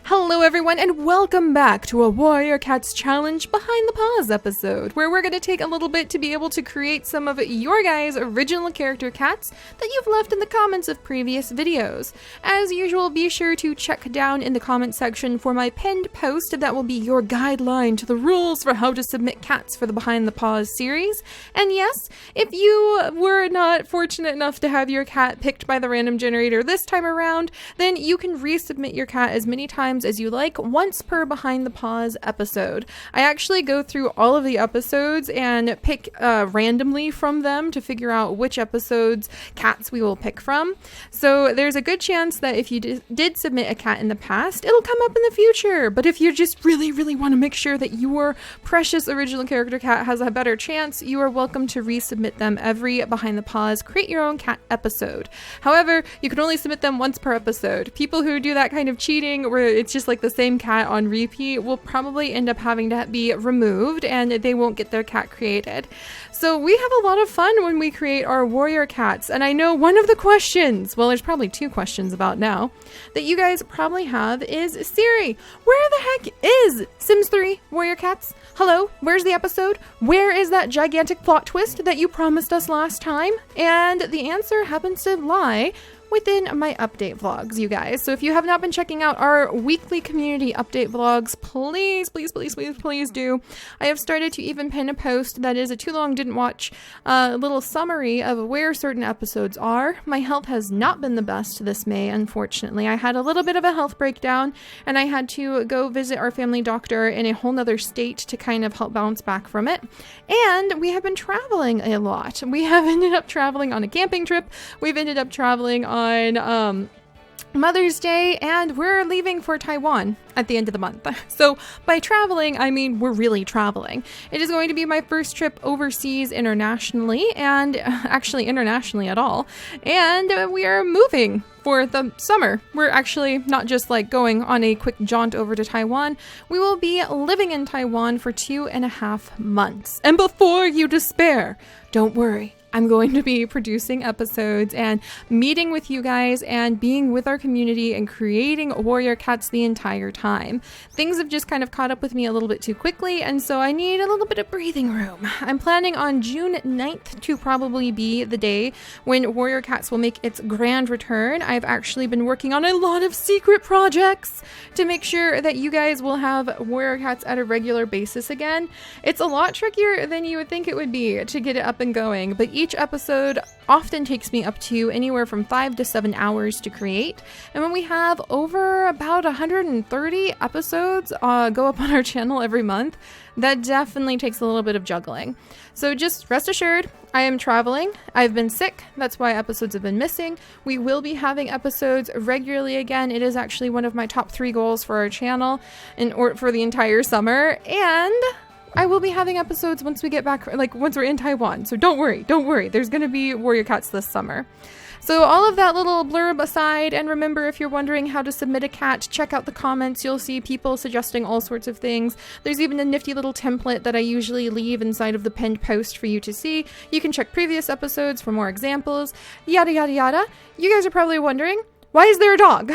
Hello everyone and welcome back to a Warrior Cats Challenge Behind the Paws episode, where we're going to take a little bit to be able to create some of your guys' original character cats that you've left in the comments of previous videos. As usual, be sure to check down in the comment section for my pinned post that will be your guideline to the rules for how to submit cats for the Behind the Paws series. And yes, if you were not fortunate enough to have your cat picked by the random generator this time around, then you can resubmit your cat as many times as you like, once per Behind the Paws episode. I actually go through all of the episodes and pick randomly from them to figure out which episodes cats we will pick from. So there's a good chance that if you did submit a cat in the past, it'll come up in the future. But if you just really want to make sure that your precious original character cat has a better chance, you are welcome to resubmit them every Behind the Paws Create Your Own Cat episode. However, you can only submit them once per episode. People who do that kind of cheating, where it's just like the same cat on repeat, will probably end up having to be removed and they won't get their cat created. So we have a lot of fun when we create our warrior cats, and I know one of the questions, well, there's probably two questions about now, that you guys probably have is, Seri, where the heck is Sims 3 Warrior Cats? Hello, where's the episode? Where is that gigantic plot twist that you promised us last time? And the answer happens to lie within my update vlogs, you guys. So if you have not been checking out our weekly community update vlogs, please do. I have started to even pin a post that is a too long didn't watch little summary of where certain episodes are. My health has not been the best this May, unfortunately. I had a little bit of a health breakdown and I had to go visit our family doctor in a whole nother state to kind of help bounce back from it. And we have been traveling a lot. We have ended up traveling on a camping trip. We've ended up traveling on Mother's Day, and we're leaving for Taiwan at the end of the month. So by traveling, I mean we're really traveling. It is going to be my first trip overseas internationally, and actually internationally at all. And we are moving for the summer. We're actually not just like going on a quick jaunt over to Taiwan. We will be living in Taiwan for 2.5 months. And before you despair, don't worry. I'm going to be producing episodes and meeting with you guys and being with our community and creating warrior cats the entire time. Things have just kind of caught up with me a little bit too quickly, and so I need a little bit of breathing room. I'm planning on June 9th to probably be the day when Warrior Cats will make its grand return. I've actually been working on a lot of secret projects to make sure that you guys will have Warrior Cats at a regular basis again. It's a lot trickier than you would think it would be to get it up and going, but each episode often takes me up to anywhere from 5 to 7 hours to create. And when we have over about 130 episodes go up on our channel every month, that definitely takes a little bit of juggling. So just rest assured, I am traveling. I've been sick. That's why episodes have been missing. We will be having episodes regularly again. It is actually one of my top 3 goals for our channel or for the entire summer. And I will be having episodes once we get back, like once we're in Taiwan. So don't worry. There's going to be Warrior Cats this summer. So all of that little blurb aside, and remember, if you're wondering how to submit a cat, check out the comments. You'll see people suggesting all sorts of things. There's even a nifty little template that I usually leave inside of the pinned post for you to see. You can check previous episodes for more examples, yada, yada, yada. You guys are probably wondering, why is there a dog?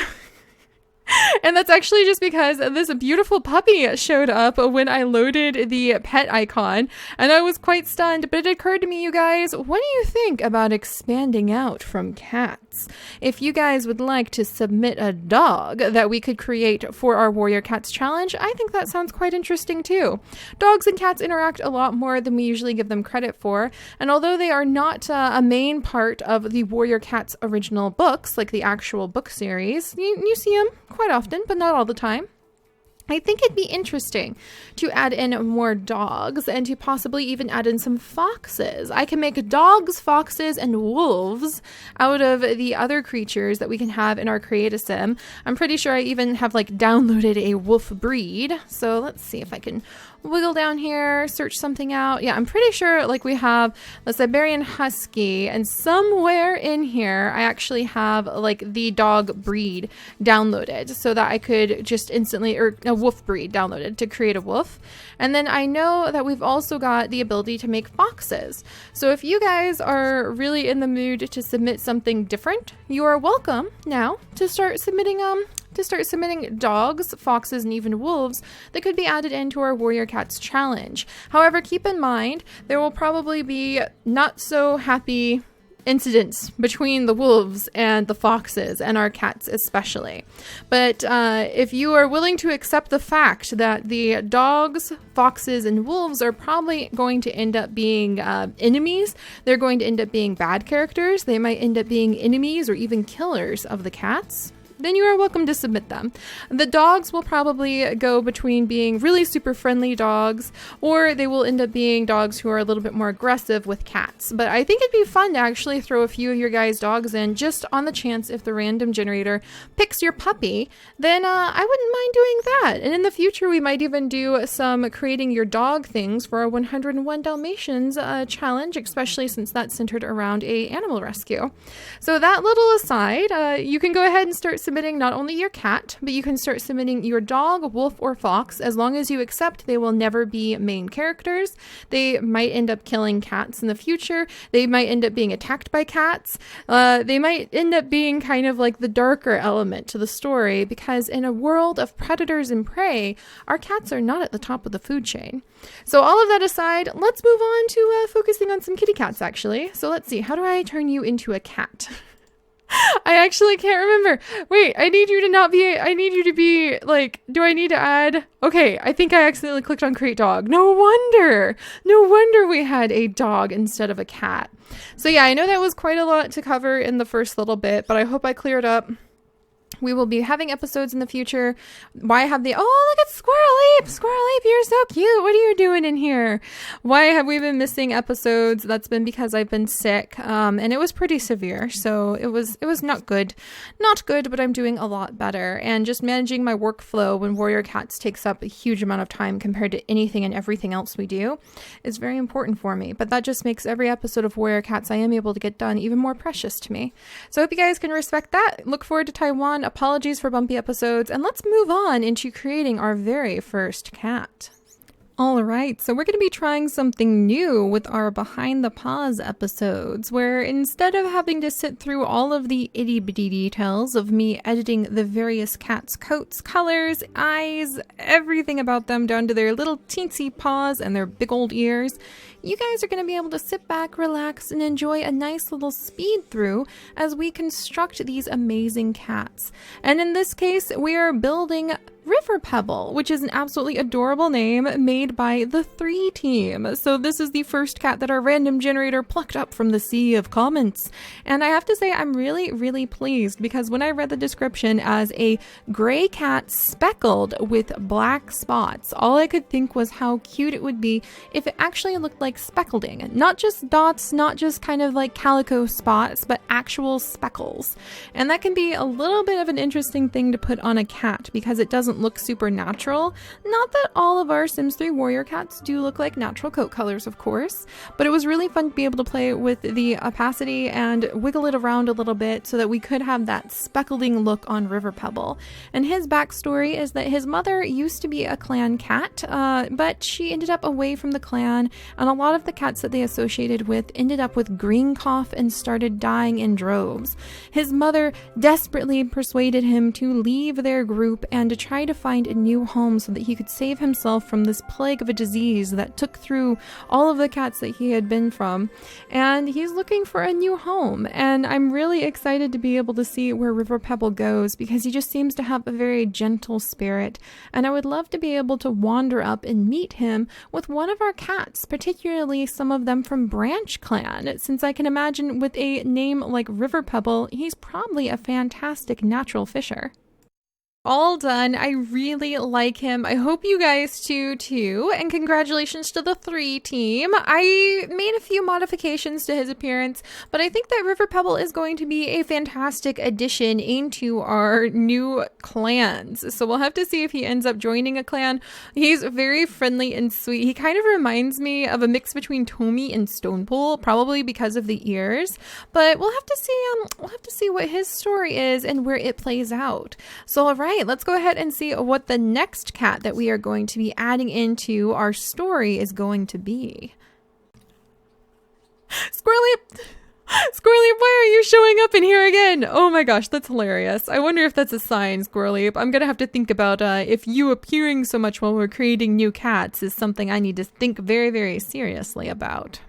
And that's actually just because this beautiful puppy showed up when I loaded the pet icon, and I was quite stunned, but it occurred to me, you guys, what do you think about expanding out from cats? If you guys would like to submit a dog that we could create for our Warrior Cats challenge, I think that sounds quite interesting too. Dogs and cats interact a lot more than we usually give them credit for, and although they are not a main part of the Warrior Cats original books, like the actual book series, you see them quite often, but not all the time. I think it'd be interesting to add in more dogs and to possibly even add in some foxes. I can make dogs, foxes, and wolves out of the other creatures that we can have in our Create-a-Sim. I'm pretty sure I even have like downloaded a wolf breed. So let's see if I can wiggle down here, search something out. Yeah, I'm pretty sure like we have a Siberian Husky, and somewhere in here I actually have like the dog breed downloaded so that I could just instantly, or a wolf breed downloaded to create a wolf. And then I know that we've also got the ability to make foxes. So if you guys are really in the mood to submit something different, you are welcome now to start submitting to start submitting dogs, foxes, and even wolves that could be added into our Warrior Cats challenge. However, keep in mind, there will probably be not so happy incidents between the wolves and the foxes, and our cats especially. But if you are willing to accept the fact that the dogs, foxes, and wolves are probably going to end up being enemies, they're going to end up being bad characters, they might end up being enemies or even killers of the cats, then you are welcome to submit them. The dogs will probably go between being really super friendly dogs, or they will end up being dogs who are a little bit more aggressive with cats. But I think it'd be fun to actually throw a few of your guys' dogs in, just on the chance if the random generator picks your puppy, then I wouldn't mind doing that. And in the future, we might even do some creating your dog things for our 101 Dalmatians challenge, especially since that's centered around a animal rescue. So that little aside, you can go ahead and start submitting not only your cat, but you can start submitting your dog, wolf, or fox, as long as you accept they will never be main characters. They might end up killing cats in the future. They might end up being attacked by cats. They might end up being kind of like the darker element to the story, because in a world of predators and prey, our cats are not at the top of the food chain. So all of that aside, let's move on to focusing on some kitty cats, actually. So let's see, how do I turn you into a cat? I actually can't remember. Wait, I need you to be like, do I need to add? Okay, I think I accidentally clicked on create dog. No wonder we had a dog instead of a cat. So yeah, I know that was quite a lot to cover in the first little bit, but I hope I cleared up. We will be having episodes in the future. Why have the, oh, look at Squirreleaf, you're so cute. What are you doing in here? Why have we been missing episodes? That's been because I've been sick, and it was pretty severe. So it was not good, but I'm doing a lot better. And just managing my workflow when Warrior Cats takes up a huge amount of time compared to anything and everything else we do is very important for me. But that just makes every episode of Warrior Cats I am able to get done even more precious to me. So I hope you guys can respect that. Look forward to Taiwan. Apologies for bumpy episodes, and let's move on into creating our very first cat. All right, so we're going to be trying something new with our Behind the Paws episodes, where instead of having to sit through all of the itty-bitty details of me editing the various cats' coats, colors, eyes, everything about them down to their little teensy paws and their big old ears, you guys are going to be able to sit back, relax, and enjoy a nice little speed through as we construct these amazing cats. And in this case, we are building River Pebble, which is an absolutely adorable name made by the 3 team. So this is the first cat that our random generator plucked up from the sea of comments. And I have to say, I'm really, really pleased, because when I read the description as a gray cat speckled with black spots, all I could think was how cute it would be if it actually looked like speckleding. Not just dots, not just kind of like calico spots, but actual speckles. And that can be a little bit of an interesting thing to put on a cat, because it doesn't look super natural. Not that all of our Sims 3 Warrior Cats do look like natural coat colors, of course, but it was really fun to be able to play with the opacity and wiggle it around a little bit so that we could have that speckling look on River Pebble. And his backstory is that his mother used to be a clan cat, but she ended up away from the clan, and a lot of the cats that they associated with ended up with green cough and started dying in droves. His mother desperately persuaded him to leave their group and to try to find a new home so that he could save himself from this plague of a disease that took through all of the cats that he had been from. And he's looking for a new home, and I'm really excited to be able to see where River Pebble goes, because he just seems to have a very gentle spirit, and I would love to be able to wander up and meet him with one of our cats, particularly some of them from Branch Clan, since I can imagine with a name like River Pebble, he's probably a fantastic natural fisher. All done. I really like him. I hope you guys do too. And congratulations to the 3 team. I made a few modifications to his appearance, but I think that River Pebble is going to be a fantastic addition into our new clans. So we'll have to see if he ends up joining a clan. He's very friendly and sweet. He kind of reminds me of a mix between Tommy and Stonepool, probably because of the ears. But we'll have to see what his story is and where it plays out. So all right. Let's go ahead and see what the next cat that we are going to be adding into our story is going to be. Squirreleaf! Squirrely, why are you showing up in here again? Oh my gosh, that's hilarious. I wonder if that's a sign, Squirrely. I'm gonna have to think about if you appearing so much while we're creating new cats is something I need to think very, very seriously about.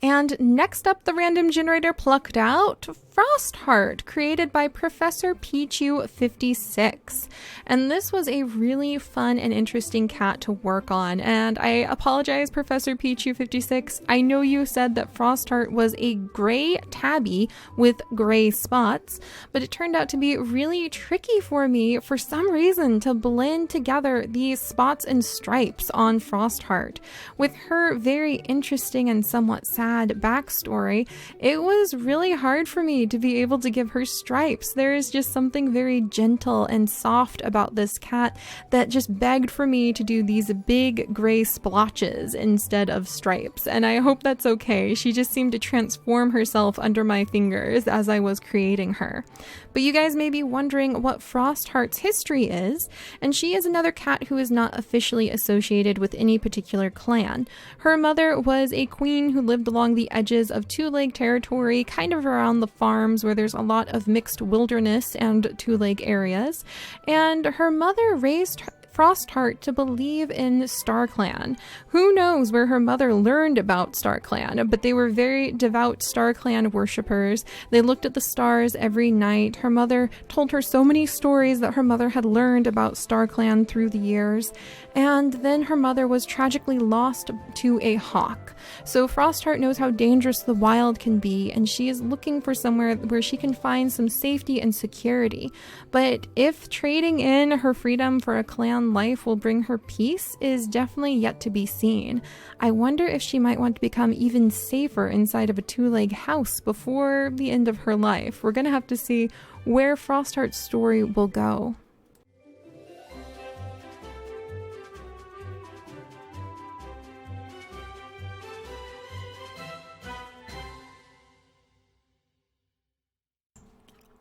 And next up, the random generator plucked out Frostheart, created by Professor Pichu56. And this was a really fun and interesting cat to work on. And I apologize, Professor Pichu56. I know you said that Frostheart was a gray tabby with gray spots, but it turned out to be really tricky for me for some reason to blend together these spots and stripes on Frostheart. With her very interesting and somewhat sad backstory, it was really hard for me to be able to give her stripes. There is just something very gentle and soft about this cat that just begged for me to do these big gray splotches instead of stripes, and I hope that's okay. She just seemed to transform herself under my fingers as I was creating her. But you guys may be wondering what Frostheart's history is, and she is another cat who is not officially associated with any particular clan. Her mother was a queen who lived along the edges of two-leg territory, kind of around the farms where there's a lot of mixed wilderness and two-leg areas, and her mother raised Frostheart to believe in StarClan. Who knows where her mother learned about StarClan, but they were very devout StarClan worshippers. They looked at the stars every night. Her mother told her so many stories that her mother had learned about StarClan through the years, and then her mother was tragically lost to a hawk. So Frostheart knows how dangerous the wild can be, and she is looking for somewhere where she can find some safety and security. But if trading in her freedom for a clan life will bring her peace is definitely yet to be seen. I wonder if she might want to become even safer inside of a two-leg house before the end of her life. We're gonna have to see where Frostheart's story will go.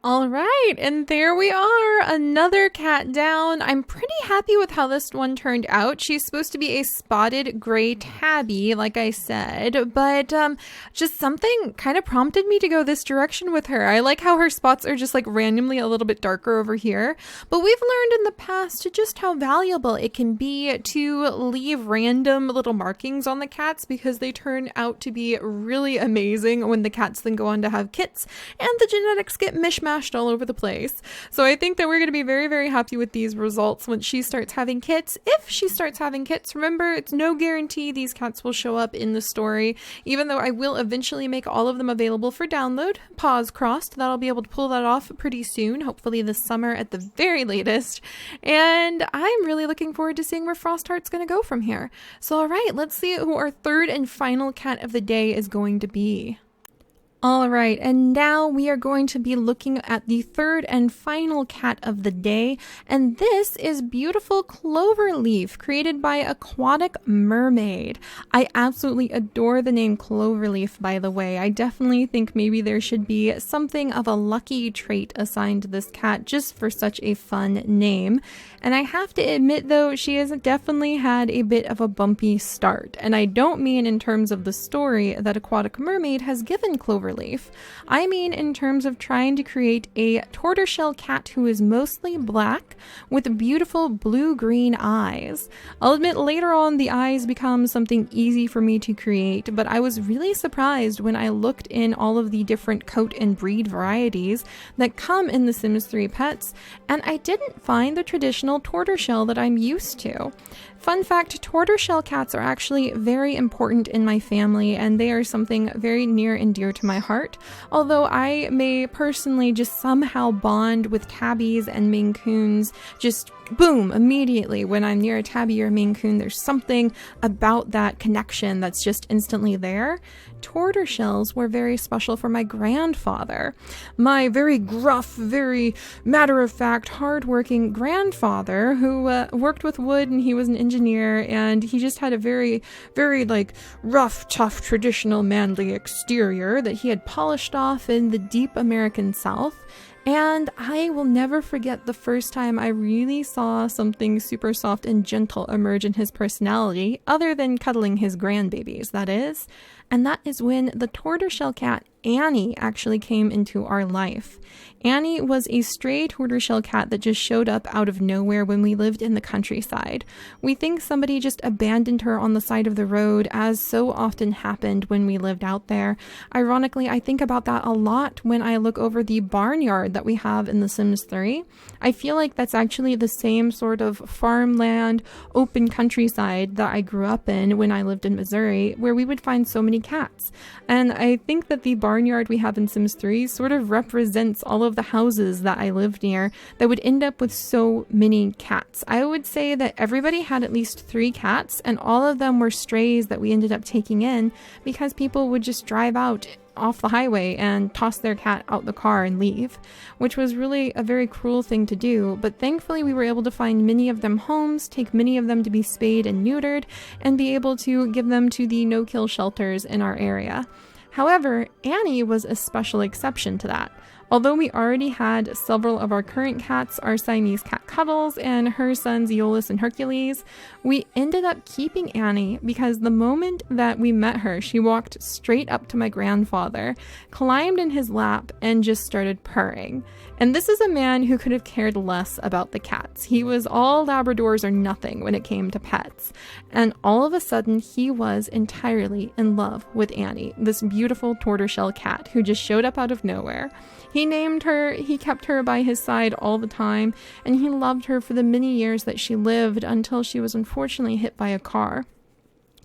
All right, and there we are, another cat down. I'm pretty happy with how this one turned out. She's supposed to be a spotted gray tabby, like I said, but just something kind of prompted me to go this direction with her. I like how her spots are just like randomly a little bit darker over here, but we've learned in the past just how valuable it can be to leave random little markings on the cats because they turn out to be really amazing when the cats then go on to have kits and the genetics get mishmashed all over the place. So I think that we're going to be very, very happy with these results once she starts having kits. If she starts having kits, remember, it's no guarantee these cats will show up in the story, even though I will eventually make all of them available for download. Paws crossed that I'll be able to pull that off pretty soon, hopefully this summer at the very latest. And I'm really looking forward to seeing where Frostheart's going to go from here. So all right, let's see who our third and final cat of the day is going to be. All right, and now we are going to be looking at the third and final cat of the day, and this is beautiful Cloverleaf, created by Aquatic Mermaid. I absolutely adore the name Cloverleaf, by the way. I definitely think maybe there should be something of a lucky trait assigned to this cat just for such a fun name. And I have to admit, though, she has definitely had a bit of a bumpy start, and I don't mean in terms of the story that Aquatic Mermaid has given Cloverleaf. I mean in terms of trying to create a tortoiseshell cat who is mostly black with beautiful blue-green eyes. I'll admit later on the eyes become something easy for me to create, but I was really surprised when I looked in all of the different coat and breed varieties that come in The Sims 3 pets, and I didn't find the traditional tortoiseshell that I'm used to. Fun fact, tortoiseshell cats are actually very important in my family, and they are something very near and dear to my heart. Although I may personally just somehow bond with tabbies and Maine Coons, just boom, immediately when I'm near a tabby or a Maine Coon, there's something about that connection that's just instantly there. Tortoiseshells were very special for my grandfather. My very gruff, very matter-of-fact, hard-working grandfather who worked with wood, and he was an engineer, and he just had a very, very, like, rough, tough, traditional, manly exterior that he had polished off in the deep American South. And I will never forget the first time I really saw something super soft and gentle emerge in his personality, other than cuddling his grandbabies, that is. and that is when the tortoiseshell cat Annie actually came into our life. Annie was a stray tortoiseshell cat that just showed up out of nowhere when we lived in the countryside. We think somebody just abandoned her on the side of the road, as so often happened when we lived out there. Ironically, I think about that a lot when I look over the barnyard that we have in The Sims 3. I feel like that's actually the same sort of farmland, open countryside that I grew up in when I lived in Missouri, where we would find so many cats. And I think that the barnyard we have in Sims 3 sort of represents all of the houses that I lived near that would end up with so many cats. I would say that everybody had at least 3 cats, and all of them were strays that we ended up taking in because people would just drive out off the highway and toss their cat out the car and leave, which was really a very cruel thing to do. But thankfully we were able to find many of them homes, take many of them to be spayed and neutered, and be able to give them to the no-kill shelters in our area. However, Annie was a special exception to that. Although we already had several of our current cats, our Siamese cat Cuddles and her sons Eolus and Hercules, we ended up keeping Annie because the moment that we met her, she walked straight up to my grandfather, climbed in his lap, and just started purring. And this is a man who could have cared less about the cats. He was all Labradors or nothing when it came to pets. And all of a sudden, he was entirely in love with Annie, this beautiful tortoiseshell cat who just showed up out of nowhere. He named her, he kept her by his side all the time, and he loved her for the many years that she lived until she was unfortunately hit by a car.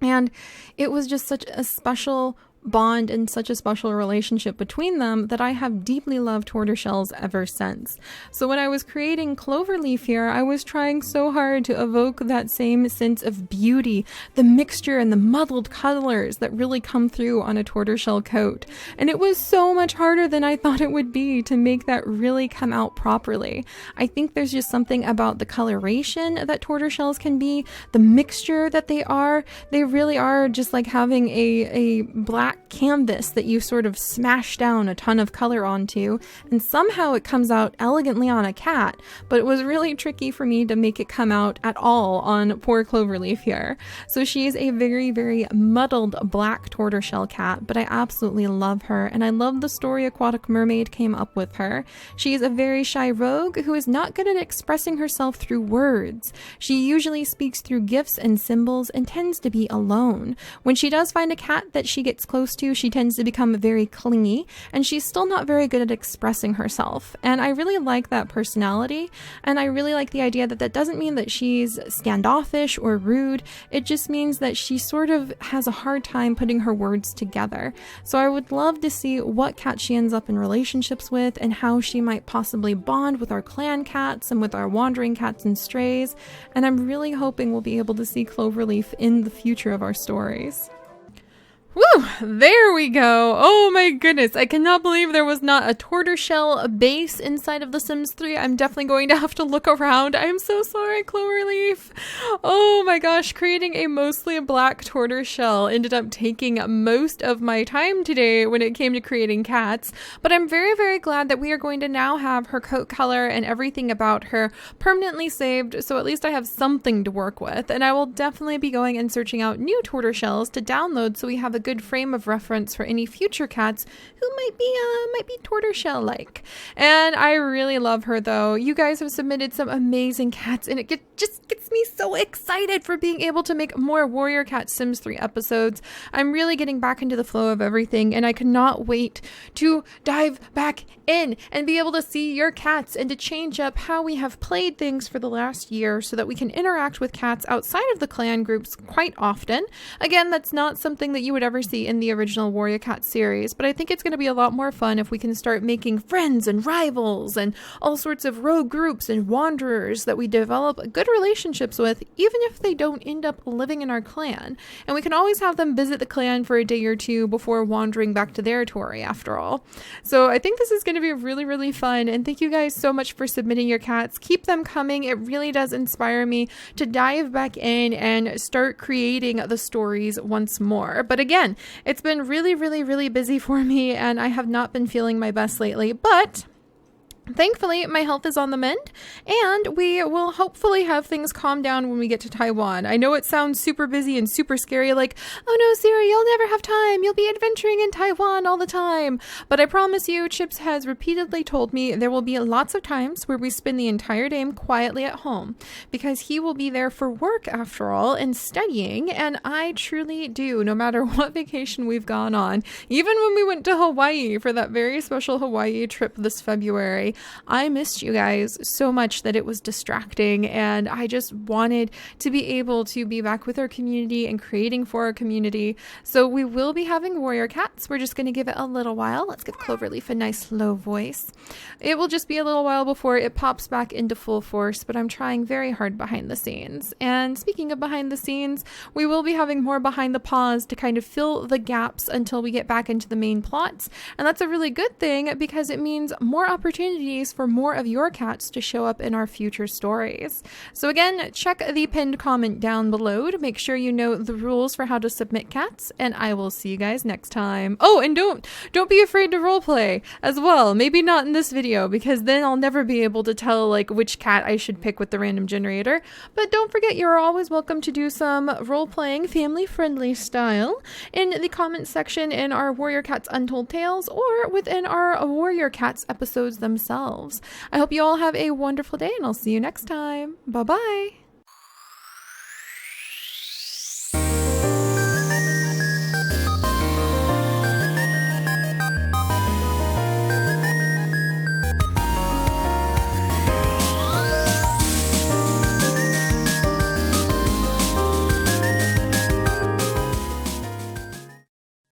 And it was just such a special bond and such a special relationship between them that I have deeply loved tortoiseshells ever since. So when I was creating Cloverleaf here, I was trying so hard to evoke that same sense of beauty, the mixture and the muddled colors that really come through on a tortoiseshell coat. And it was so much harder than I thought it would be to make that really come out properly. I think there's just something about the coloration that tortoiseshells can be, the mixture that they really are just like having a black canvas that you sort of smash down a ton of color onto, and somehow it comes out elegantly on a cat, but it was really tricky for me to make it come out at all on poor Cloverleaf here. So she is a very, very muddled black tortoiseshell cat, but I absolutely love her, and I love the story Aquatic Mermaid came up with her. She is a very shy rogue who is not good at expressing herself through words. She usually speaks through gifs and symbols and tends to be alone. When she does find a cat that she gets close to, she tends to become very clingy, and she's still not very good at expressing herself. And I really like that personality, and I really like the idea that that doesn't mean that she's standoffish or rude. It just means that she sort of has a hard time putting her words together. So I would love to see what cat she ends up in relationships with and how she might possibly bond with our clan cats and with our wandering cats and strays. And I'm really hoping we'll be able to see Cloverleaf in the future of our stories. Woo! There we go! Oh my goodness, I cannot believe there was not a tortoiseshell base inside of The Sims 3. I'm definitely going to have to look around. I'm so sorry, Cloverleaf. Oh my gosh, creating a mostly black tortoiseshell ended up taking most of my time today when it came to creating cats, but I'm very, very glad that we are going to now have her coat color and everything about her permanently saved, so at least I have something to work with, and I will definitely be going and searching out new tortoiseshells to download so we have a good frame of reference for any future cats who might be tortoiseshell like. And I really love her though. You guys have submitted some amazing cats, and it just gets me so excited for being able to make more Warrior Cat Sims 3 episodes. I'm really getting back into the flow of everything, and I cannot wait to dive back in and be able to see your cats and to change up how we have played things for the last year so that we can interact with cats outside of the clan groups quite often. Again, that's not something that you would ever see in the original Warrior Cat series, but I think it's going to be a lot more fun if we can start making friends and rivals and all sorts of rogue groups and wanderers that we develop good relationships with, even if they don't end up living in our clan. And we can always have them visit the clan for a day or two before wandering back to their Tory after all. So I think this is going to be really, really fun, and thank you guys so much for submitting your cats. Keep them coming. It really does inspire me to dive back in and start creating the stories once more. But again, it's been really, really, really busy for me, and I have not been feeling my best lately, but Thankfully, my health is on the mend, and we will hopefully have things calm down when we get to Taiwan. I know it sounds super busy and super scary, like, oh no, Seri, you'll never have time. You'll be adventuring in Taiwan all the time. But I promise you, Chips has repeatedly told me there will be lots of times where we spend the entire day quietly at home, because he will be there for work after all and studying, and I truly do, no matter what vacation we've gone on. Even when we went to Hawaii for that very special Hawaii trip this February, I missed you guys so much that it was distracting, and I just wanted to be able to be back with our community and creating for our community. So we will be having warrior cats. We're just going to give it a little while. Let's give Cloverleaf a nice low voice. It will just be a little while before it pops back into full force, but I'm trying very hard behind the scenes. And speaking of behind the scenes, we will be having more behind the paws to kind of fill the gaps until we get back into the main plots. And that's a really good thing, because it means more opportunities for more of your cats to show up in our future stories. So again, check the pinned comment down below to make sure you know the rules for how to submit cats, and I will see you guys next time. Oh, and don't be afraid to roleplay as well. Maybe not in this video, because then I'll never be able to tell like which cat I should pick with the random generator. But don't forget, you're always welcome to do some role-playing family-friendly style in the comments section in our Warrior Cats Untold Tales or within our Warrior Cats episodes themselves. I hope you all have a wonderful day, and I'll see you next time. Bye-bye.